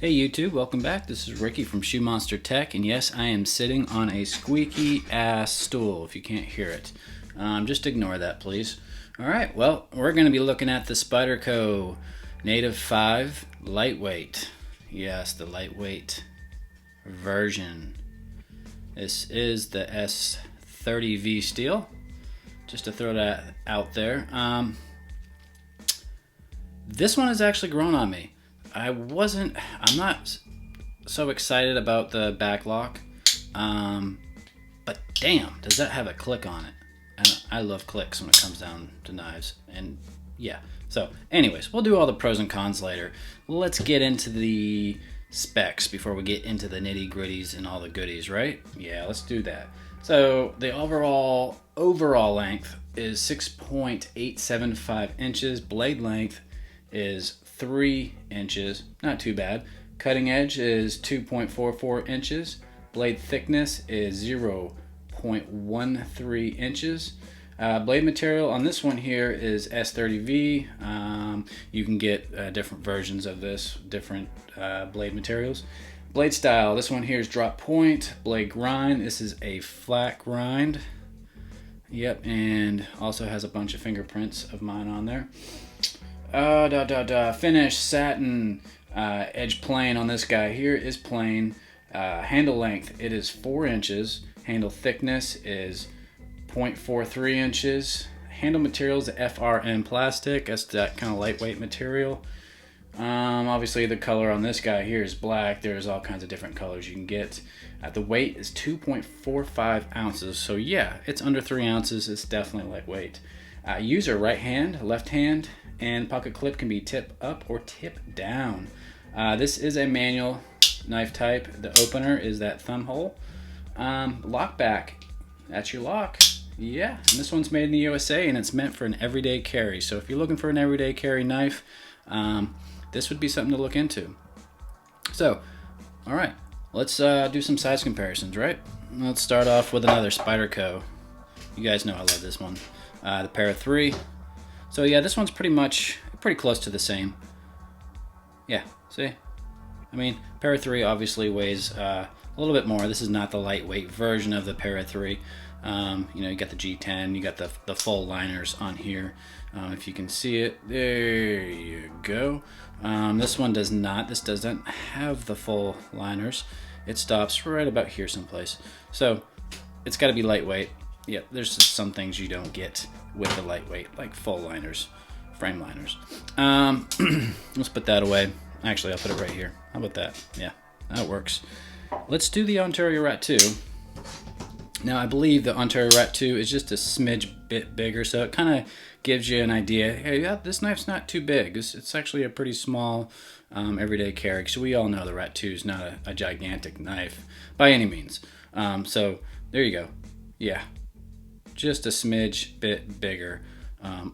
Hey YouTube, welcome back. This is Ricky from Shoe Monster Tech, and yes, I am sitting on a squeaky ass stool if you can't hear it. Just ignore that, please. Alright, well, we're going to be looking at the Spyderco Native 5 Lightweight. Yes, the lightweight version. This is the S30V steel, just to throw that out there. This one has actually grown on me. I'm not so excited about the back lock, but damn, does that have a click on it. And I love clicks when it comes down to knives, and yeah. So anyways, we'll do all the pros and cons later. Let's get into the specs before we get into the nitty gritties and all the goodies, right? Yeah, let's do that. So the overall length is 6.875 inches. Blade length is 3 inches, not too bad. Cutting edge is 2.44 inches. Blade thickness is 0.13 inches. Blade material on this one here is S30V. You can get different versions of this, different blade materials. Blade style, this one here is drop point. Blade grind, this is a flat grind. Yep, and also has a bunch of fingerprints of mine on there. Finish satin, edge plain on this guy here is plain. Handle length, it is 4 inches. Handle thickness is 0.43 inches. Handle material is FRN plastic. That's that kind of lightweight material. Obviously the color on this guy here is black. There's all kinds of different colors you can get. The weight is 2.45 ounces. So yeah, it's under 3 ounces. It's definitely lightweight. User right hand, left hand, and pocket clip can be tip up or tip down. This is a manual knife type. The opener is that thumb hole. Lock back, that's your lock. Yeah, and this one's made in the USA and it's meant for an everyday carry. So if you're looking for an everyday carry knife, this would be something to look into. So, all right, let's do some size comparisons, right? Let's start off with another Spyderco. You guys know I love this one. The Para 3. So yeah, this one's pretty close to the same. Yeah, see? I mean, Para 3 obviously weighs a little bit more. This is not the lightweight version of the Para 3. You know, you got the G10, you got the full liners on here. If you can see it, there you go. This one does not. This doesn't have the full liners. It stops right about here someplace. So it's got to be lightweight. Yeah, there's some things you don't get with the lightweight, like full liners, frame liners. Let's put that away. Actually, I'll put it right here. How about that? Yeah, that works. Let's do the Ontario Rat 2. Now, I believe the Ontario Rat 2 is just a smidge bit bigger, so it kind of gives you an idea. Hey, yeah, this knife's not too big. It's actually a pretty small everyday carry. So we all know the Rat 2 is not a gigantic knife by any means. So there you go. Yeah. Just a smidge bit bigger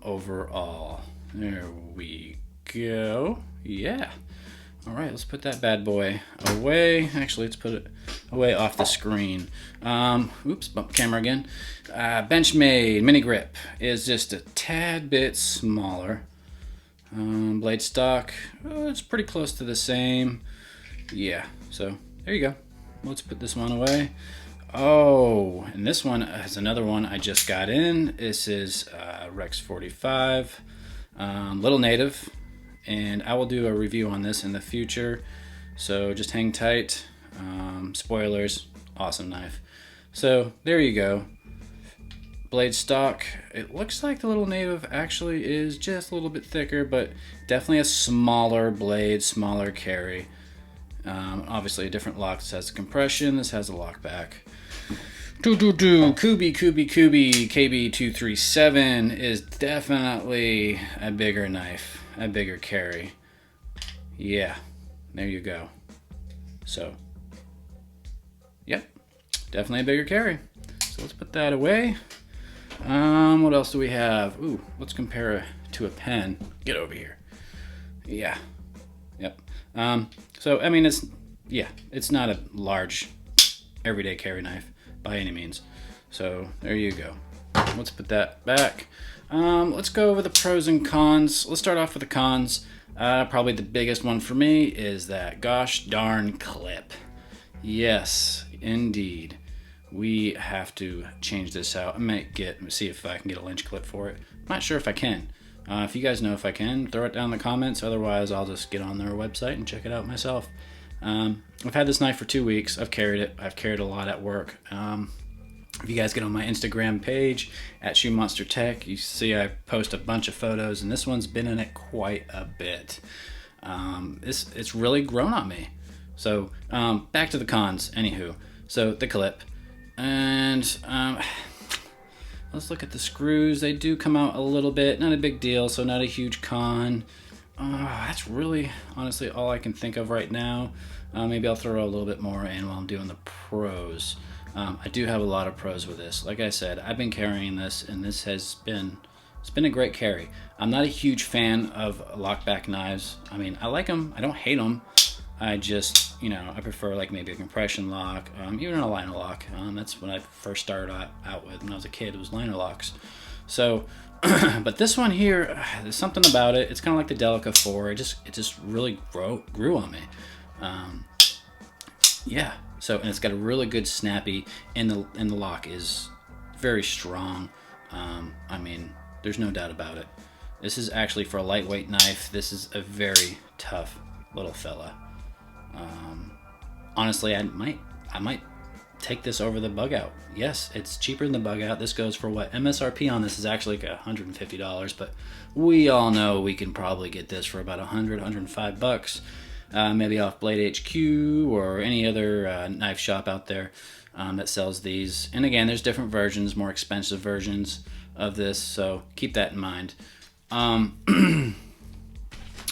overall. There we go. Yeah. All right, let's put that bad boy away. Actually, let's put it away off the screen. Oops, bump the camera again. Benchmade mini grip is just a tad bit smaller. Blade stock, it's pretty close to the same. Yeah, so there you go. Let's put this one away. Oh, and this one is another one I just got in. This is Rex 45, Little Native, and I will do a review on this in the future. So just hang tight. Spoilers, awesome knife. So there you go. Blade stock. It looks like the Little Native actually is just a little bit thicker, but definitely a smaller blade, smaller carry. Obviously a different lock. This has a compression. This has a lock back. Kubi KB237 is definitely a bigger knife, a bigger carry. Yeah, there you go. So, yep, definitely a bigger carry. So let's put that away. What else do we have? Ooh, let's compare it to a pen. Get over here. Yeah, yep. So I mean, it's not a large everyday carry knife by any means. So there you go. Let's put that back. Let's go over the pros and cons. Let's start off with the cons. Probably the biggest one for me is that gosh darn clip. Yes, indeed. We have to change this out. I might see if I can get a Lynch clip for it. I'm not sure if I can. If you guys know if I can, throw it down in the comments. Otherwise, I'll just get on their website and check it out myself. I've had this knife for 2 weeks. I've carried it. I've carried a lot at work. If you guys get on my Instagram page at Shoe Monster Tech, you see I post a bunch of photos, and this one's been in it quite a bit. It's really grown on me. So back to the cons. Anywho, so the clip, and let's look at the screws. They do come out a little bit, not a big deal, so not a huge con. That's really honestly all I can think of right now. Maybe I'll throw a little bit more in while I'm doing the pros. I do have a lot of pros with this. Like I said, I've been carrying this, and this has been a great carry. I'm not a huge fan of lockback knives. I mean, I like them. I don't hate them. I just, I prefer like maybe a compression lock, even a liner lock. That's when I first started out with when I was a kid. It was liner locks. So, but this one here, there's something about it. It's kind of like the Delica 4. It just really grew on me. Yeah. So, and it's got a really good snappy, and the lock is very strong. I mean, there's no doubt about it. This is actually, for a lightweight knife, this is a very tough little fella. Honestly, I might take this over the bug out. Yes, it's cheaper than the bug out. This goes for what? MSRP on this is actually like $150, but we all know we can probably get this for about $105. Maybe off Blade HQ or any other knife shop out there that sells these. And again, there's different versions, more expensive versions of this, so keep that in mind.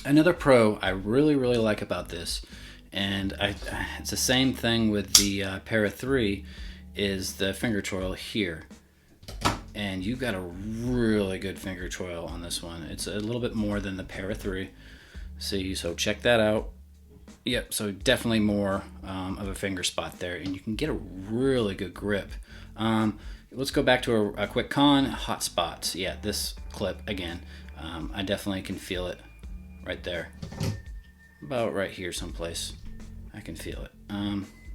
Another pro I really like about this, and it's the same thing with the Para 3, is the finger choil here. And you've got a really good finger choil on this one. It's a little bit more than the Para 3. See, so check that out. Yep, so definitely more of a finger spot there, and you can get a really good grip. Let's go back to a quick con, hot spots. Yeah, this clip, again, I definitely can feel it right there. About right here someplace. I can feel it.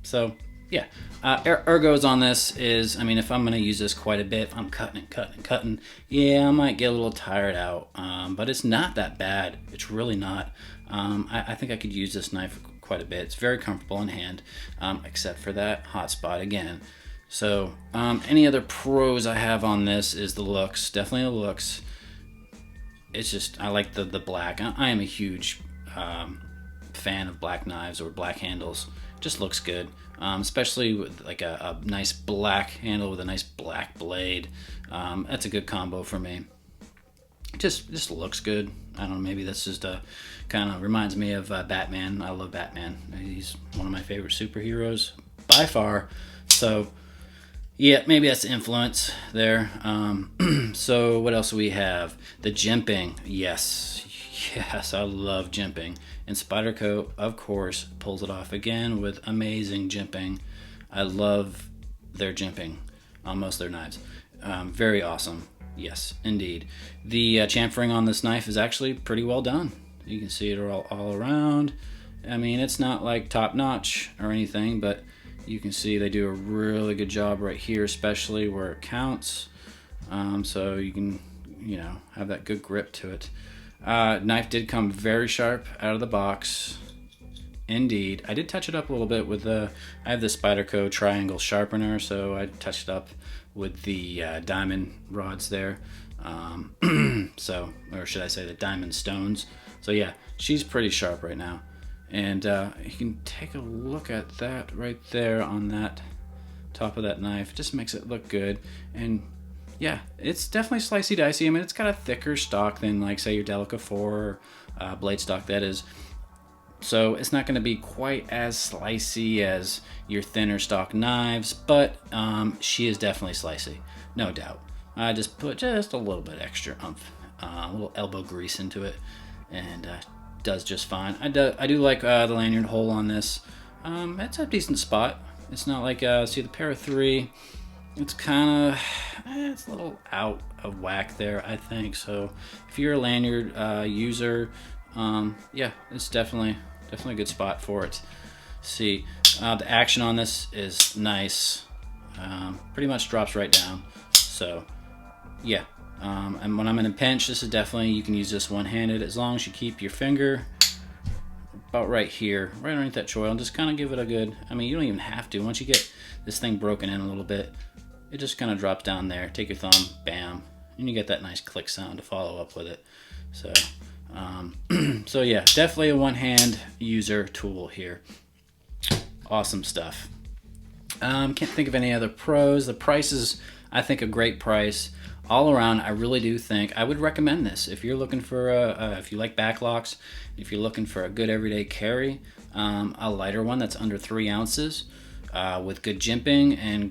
So, yeah. Ergos on this is, I mean, if I'm going to use this quite a bit, if I'm cutting, yeah, I might get a little tired out. But it's not that bad. It's really not. I think I could use this knife quite a bit. It's very comfortable in hand, except for that hot spot again. So, any other pros I have on this is the looks. Definitely the looks. It's just, I like the black. I am a huge fan of black knives or black handles. Just looks good, especially with like a nice black handle with a nice black blade. That's a good combo for me. Just looks good. I don't know, maybe that's just kind of reminds me of Batman. I love Batman. He's one of my favorite superheroes by far. So yeah, maybe that's the influence there. So what else do we have? The jimping. Yes, I love jimping. And Spyderco, of course, pulls it off again with amazing jimping. I love their jimping on most of their knives. Very awesome. Yes, indeed. The chamfering on this knife is actually pretty well done. You can see it all around. I mean, it's not like top notch or anything, but you can see they do a really good job right here, especially where it counts. So you can, have that good grip to it. Knife did come very sharp out of the box. Indeed. I did touch it up a little bit with I have the Spyderco triangle sharpener, so I touched it up with the diamond rods there. Or should I say the diamond stones. So yeah, she's pretty sharp right now. And you can take a look at that right there on that top of that knife. It just makes it look good. And yeah, it's definitely slicey dicey. I mean, it's got a thicker stock than, like, say, your Delica 4 blade stock, that is. So it's not going to be quite as slicey as your thinner stock knives, but she is definitely slicey, no doubt. I just put just a little bit extra oomph, a little elbow grease into it, and does just fine. I do like the lanyard hole on this. It's a decent spot. It's not like, see the Para 3, it's kind of, it's a little out of whack there, I think. So if you're a lanyard user, yeah, it's definitely a good spot for it. See, the action on this is nice. Pretty much drops right down. So yeah, and when I'm in a pinch, this is definitely, you can use this one-handed as long as you keep your finger about right here, right underneath that choil, and just kind of give it a good, I mean, you don't even have to. Once you get this thing broken in a little bit, it just kind of drops down there. Take your thumb, bam, and you get that nice click sound to follow up with it. So, so yeah, definitely a one-hand user tool here. Awesome stuff. Can't think of any other pros. The price is, I think, a great price. All around, I really do think I would recommend this. If you're looking for if you like backlocks, if you're looking for a good everyday carry, a lighter one that's under 3 ounces, with good jimping and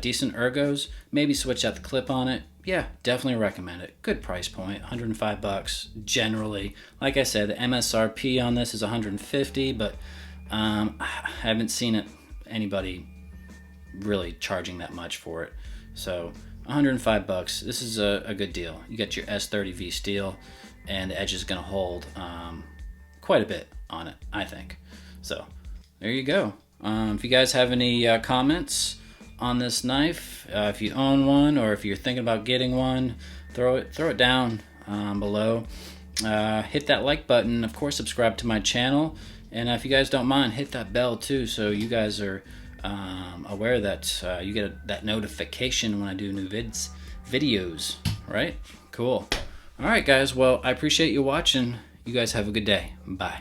decent ergos, maybe switch out the clip on it. Yeah, definitely recommend it. Good price point, $105 generally. Like I said, the MSRP on this is $150, but I haven't seen anybody really charging that much for it. So $105, this is a good deal. You get your S30V steel, and the edge is going to hold quite a bit on it, I think. So there you go. If you guys have any comments on this knife, if you own one or if you're thinking about getting one, throw it down below. Hit that like button. Of course, subscribe to my channel, and if you guys don't mind, hit that bell too, so you guys are aware that you get that notification when I do new videos, right? Cool. All right, guys. Well, I appreciate you watching. You guys have a good day. Bye.